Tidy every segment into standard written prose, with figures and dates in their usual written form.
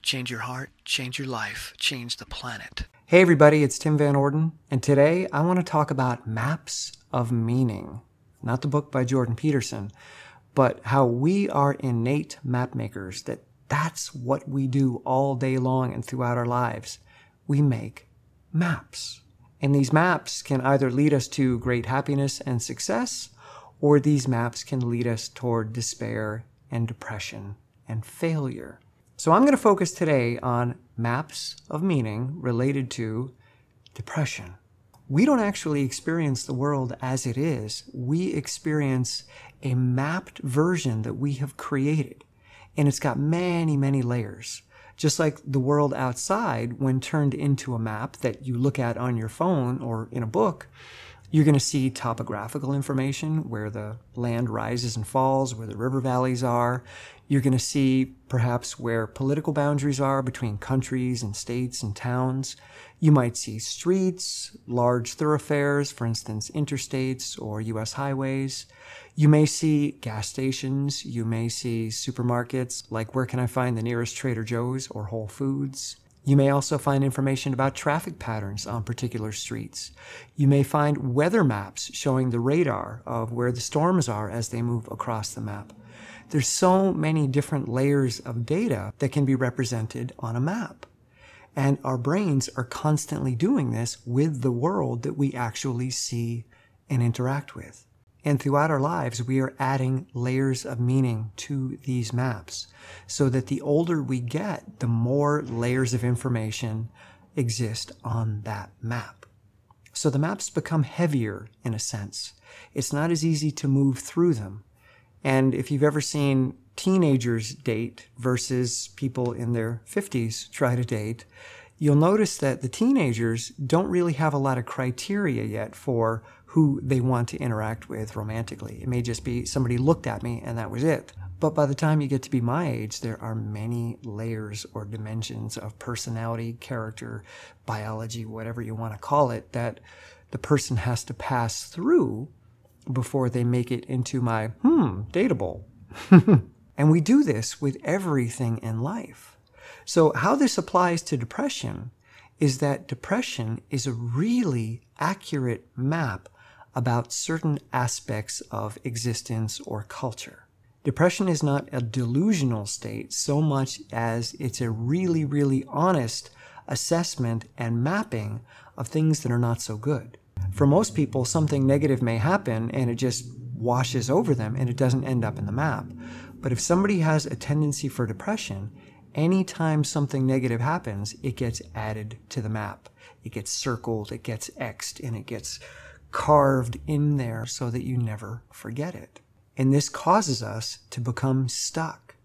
Change your heart, change your life, change the planet. Hey everybody, it's Tim Van Orden, and today I want to talk about maps of meaning. Not the book by Jordan Peterson, but how we are innate map makers, that's what we do all day long and throughout our lives. We make maps. And these maps can either lead us to great happiness and success, or these maps can lead us toward despair and depression and failure. So I'm going to focus today on maps of meaning related to depression. We don't actually experience the world as it is. We experience a mapped version that we have created. And it's got many, many layers. Just like the world outside, when turned into a map that you look at on your phone or in a book, you're going to see topographical information, where the land rises and falls, where the river valleys are. You're going to see perhaps where political boundaries are between countries and states and towns. You might see streets, large thoroughfares, for instance, interstates or U.S. highways. You may see gas stations. You may see supermarkets, like where can I find the nearest Trader Joe's or Whole Foods. You may also find information about traffic patterns on particular streets. You may find weather maps showing the radar of where the storms are as they move across the map. There's so many different layers of data that can be represented on a map. And our brains are constantly doing this with the world that we actually see and interact with. And throughout our lives, we are adding layers of meaning to these maps, so that the older we get, the more layers of information exist on that map. So the maps become heavier in a sense. It's not as easy to move through them. And if you've ever seen teenagers date versus people in their 50s try to date, you'll notice that the teenagers don't really have a lot of criteria yet for who they want to interact with romantically. It may just be somebody looked at me and that was it. But by the time you get to be my age, there are many layers or dimensions of personality, character, biology, whatever you want to call it, that the person has to pass through before they make it into my, dateable. And we do this with everything in life. So how this applies to depression is that depression is a really accurate map about certain aspects of existence or culture. Depression is not a delusional state so much as it's a really, really honest assessment and mapping of things that are not so good. For most people, something negative may happen and it just washes over them and it doesn't end up in the map. But if somebody has a tendency for depression, anytime something negative happens, it gets added to the map. It gets circled, it gets X'd, and it gets carved in there so that you never forget it. And this causes us to become stuck.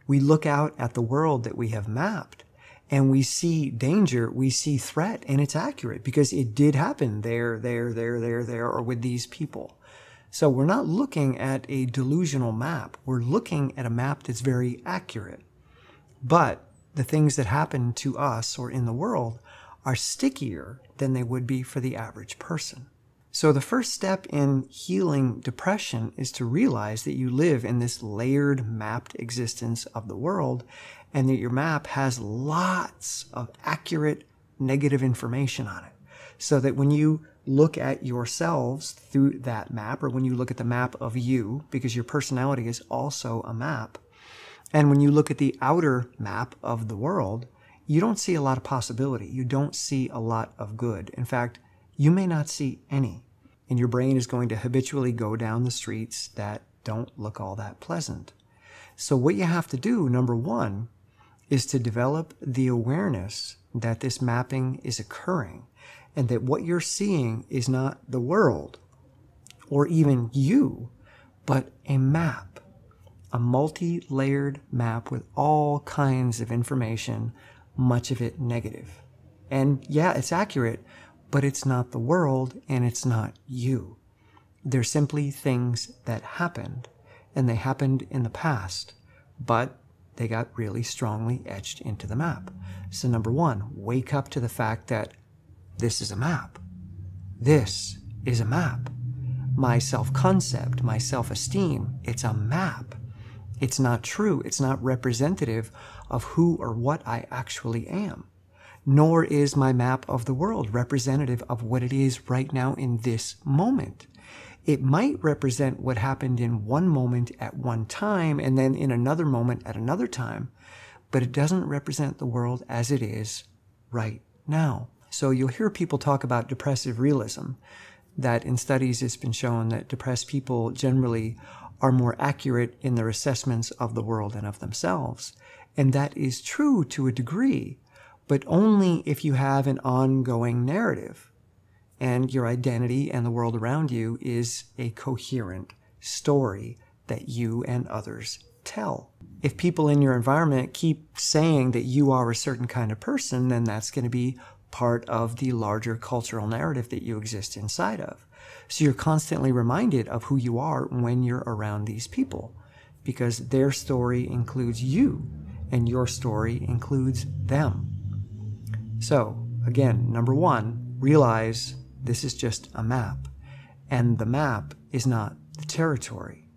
We look out at the world that we have mapped and we see danger, we see threat, and it's accurate because it did happen there, or with these people. So we're not looking at a delusional map. We're looking at a map that's very accurate. But the things that happen to us or in the world are stickier than they would be for the average person. So the first step in healing depression is to realize that you live in this layered, mapped existence of the world, and that your map has lots of accurate negative information on it. So that when you look at yourselves through that map, or when you look at the map of you, because your personality is also a map, and when you look at the outer map of the world, you don't see a lot of possibility. You don't see a lot of good. In fact, you may not see any. And your brain is going to habitually go down the streets that don't look all that pleasant. So what you have to do, number one, is to develop the awareness that this mapping is occurring and that what you're seeing is not the world or even you, but a map. A multi-layered map with all kinds of information, much of it negative. And yeah, it's accurate, but it's not the world and it's not you. They're simply things that happened, and they happened in the past, but they got really strongly etched into the map. So number one, wake up to the fact that this is a map. This is a map. My self-concept, my self-esteem, it's a map. It's not true. It's not representative of who or what I actually am. Nor is my map of the world representative of what it is right now in this moment. It might represent what happened in one moment at one time and then in another moment at another time, but it doesn't represent the world as it is right now. So you'll hear people talk about depressive realism, that in studies it's been shown that depressed people generally are more accurate in their assessments of the world and of themselves. And that is true to a degree, but only if you have an ongoing narrative and your identity and the world around you is a coherent story that you and others tell. If people in your environment keep saying that you are a certain kind of person, then that's going to be part of the larger cultural narrative that you exist inside of. So you're constantly reminded of who you are when you're around these people, because their story includes you and your story includes them. So again, number one, realize this is just a map, and the map is not the territory.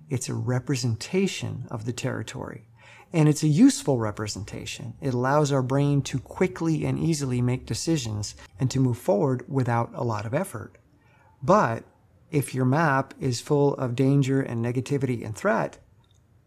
It's a representation of the territory, and it's a useful representation. It allows our brain to quickly and easily make decisions and to move forward without a lot of effort. But if your map is full of danger and negativity and threat,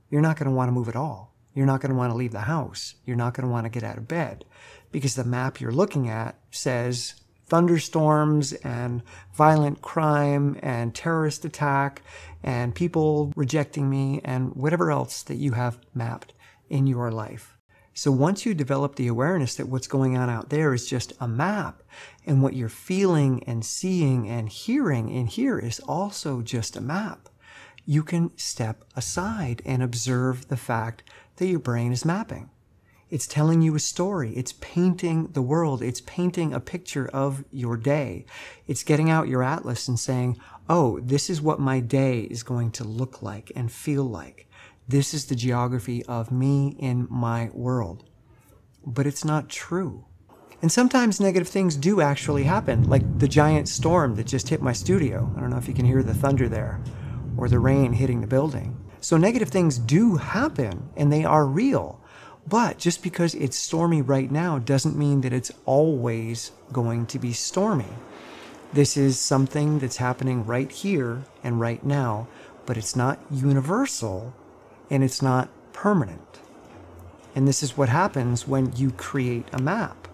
you're not going to want to move at all. You're not going to want to leave the house. You're not going to want to get out of bed, because the map you're looking at says thunderstorms and violent crime and terrorist attack and people rejecting me and whatever else that you have mapped in your life. So once you develop the awareness that what's going on out there is just a map, and what you're feeling and seeing and hearing in here is also just a map, you can step aside and observe the fact that your brain is mapping. It's telling you a story. It's painting the world. It's painting a picture of your day. It's getting out your atlas and saying, oh, this is what my day is going to look like and feel like. This is the geography of me in my world. But it's not true. And sometimes negative things do actually happen, like the giant storm that just hit my studio. I don't know if you can hear the thunder there, or the rain hitting the building. So negative things do happen, and they are real. But just because it's stormy right now doesn't mean that it's always going to be stormy. This is something that's happening right here and right now, but it's not universal and it's not permanent. And this is what happens when you create a map.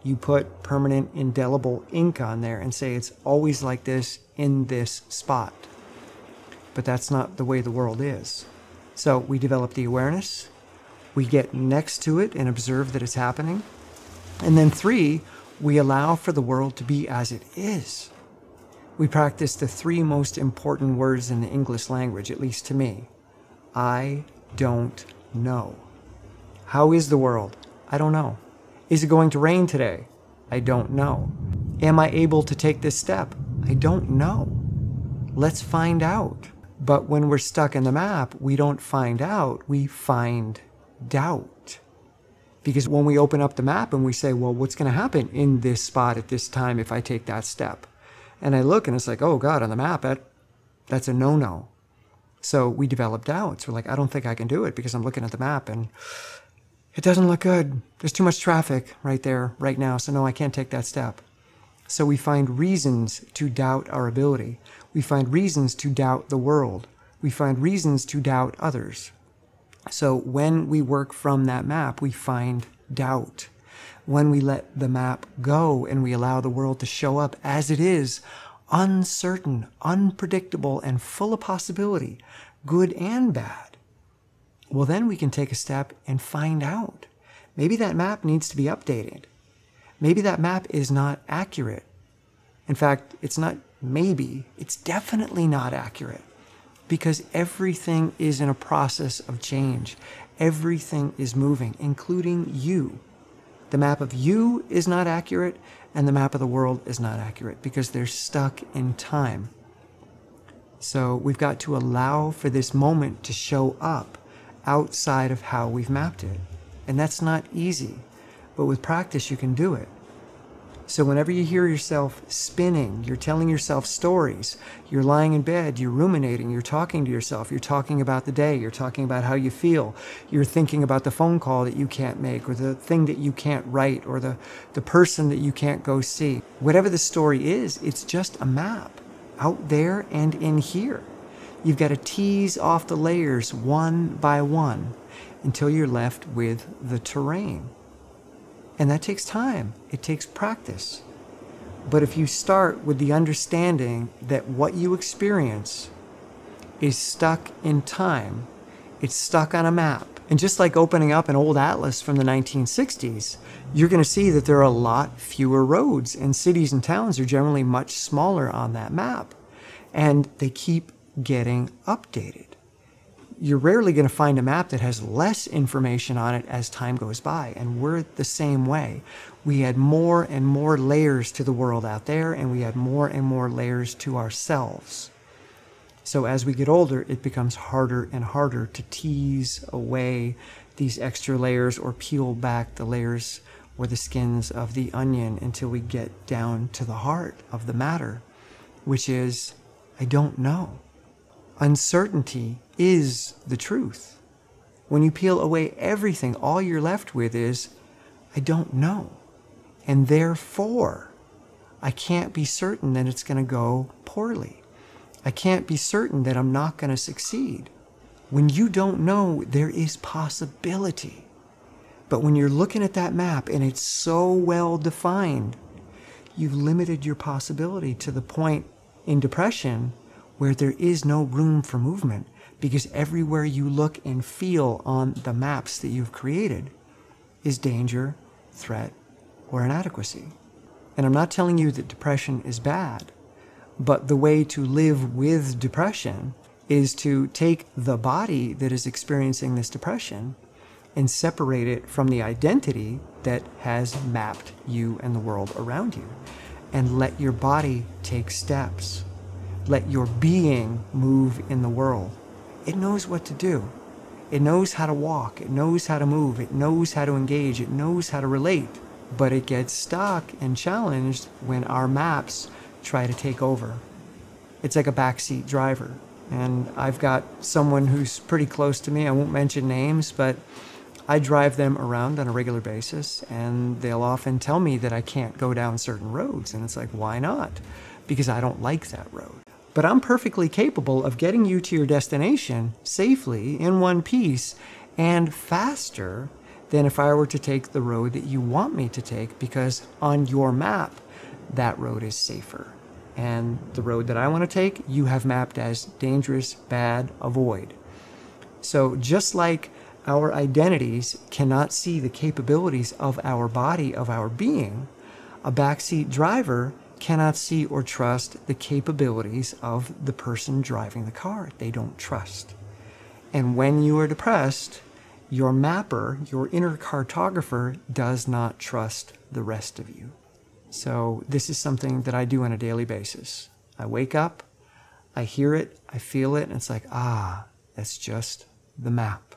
You put permanent indelible ink on there and say it's always like this in this spot. But that's not the way the world is. So we develop the awareness. We get next to it and observe that it's happening. And then 3, we allow for the world to be as it is. We practice the 3 most important words in the English language, at least to me. I don't know. How is the world? I don't know. Is it going to rain today? I don't know. Am I able to take this step? I don't know. Let's find out. But when we're stuck in the map, we don't find out, we find doubt. Because when we open up the map and we say, well, what's going to happen in this spot at this time if I take that step? And I look and it's like, oh God, on the map, that's a no-no. So we develop doubts. We're like, I don't think I can do it because I'm looking at the map and it doesn't look good. There's too much traffic right there, right now. So no, I can't take that step. So we find reasons to doubt our ability. We find reasons to doubt the world. We find reasons to doubt others. So when we work from that map, we find doubt. When we let the map go and we allow the world to show up as it is, uncertain, unpredictable, and full of possibility, good and bad, well, then we can take a step and find out. Maybe that map needs to be updated. Maybe that map is not accurate. In fact, it's not maybe, it's definitely not accurate. Because everything is in a process of change. Everything is moving, including you. The map of you is not accurate, and the map of the world is not accurate because they're stuck in time. So we've got to allow for this moment to show up outside of how we've mapped it. And that's not easy, but with practice you can do it. So whenever you hear yourself spinning, you're telling yourself stories, you're lying in bed, you're ruminating, you're talking to yourself, you're talking about the day, you're talking about how you feel, you're thinking about the phone call that you can't make, or the thing that you can't write, or the person that you can't go see. Whatever the story is, it's just a map out there and in here. You've got to tease off the layers one by one until you're left with the terrain. And that takes time. It takes practice. But if you start with the understanding that what you experience is stuck in time, it's stuck on a map. And just like opening up an old atlas from the 1960s, you're going to see that there are a lot fewer roads, and cities and towns are generally much smaller on that map. And they keep getting updated. You're rarely going to find a map that has less information on it as time goes by. And we're the same way. We add more and more layers to the world out there, and we add more and more layers to ourselves. So as we get older, it becomes harder and harder to tease away these extra layers or peel back the layers or the skins of the onion until we get down to the heart of the matter, which is, I don't know. Uncertainty is the truth. When you peel away everything, all you're left with is, I don't know. And therefore, I can't be certain that it's going to go poorly. I can't be certain that I'm not going to succeed. When you don't know, there is possibility. But when you're looking at that map and it's so well defined, you've limited your possibility to the point in depression where there is no room for movement, because everywhere you look and feel on the maps that you've created is danger, threat, or inadequacy. And I'm not telling you that depression is bad, but the way to live with depression is to take the body that is experiencing this depression and separate it from the identity that has mapped you and the world around you, and let your body take steps. Let your being move in the world. It knows what to do. It knows how to walk. It knows how to move. It knows how to engage. It knows how to relate. But it gets stuck and challenged when our maps try to take over. It's like a backseat driver. And I've got someone who's pretty close to me. I won't mention names, but I drive them around on a regular basis, and they'll often tell me that I can't go down certain roads. And it's like, why not? Because I don't like that road. But I'm perfectly capable of getting you to your destination safely in one piece and faster than if I were to take the road that you want me to take, because on your map, that road is safer. And the road that I want to take, you have mapped as dangerous, bad, avoid. So just like our identities cannot see the capabilities of our body, of our being, a backseat driver cannot see or trust the capabilities of the person driving the car. They don't trust. And when you are depressed, your mapper, your inner cartographer, does not trust the rest of you. So this is something that I do on a daily basis. I wake up, I hear it, I feel it, and it's like, that's just the map.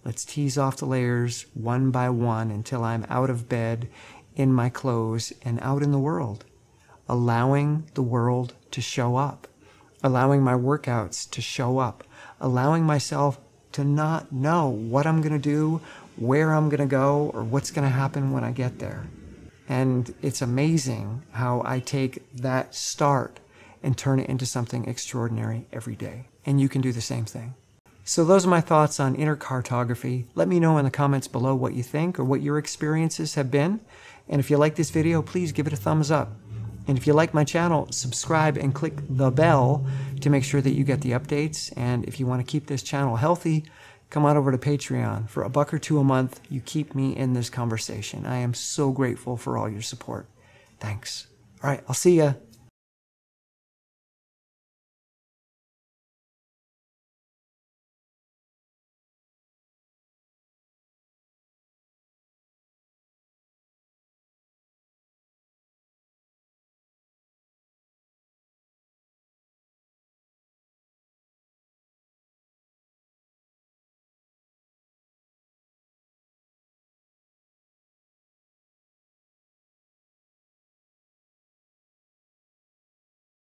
Let's tease off the layers one by one until I'm out of bed, in my clothes, and out in the world. Allowing the world to show up, allowing my workouts to show up, allowing myself to not know what I'm going to do, where I'm going to go, or what's going to happen when I get there. And it's amazing how I take that start and turn it into something extraordinary every day. And you can do the same thing. So those are my thoughts on inner cartography. Let me know in the comments below what you think or what your experiences have been. And if you like this video, please give it a thumbs up. And if you like my channel, subscribe and click the bell to make sure that you get the updates. And if you want to keep this channel healthy, come on over to Patreon. For $1 or $2 a month, you keep me in this conversation. I am so grateful for all your support. Thanks. All right, I'll see ya.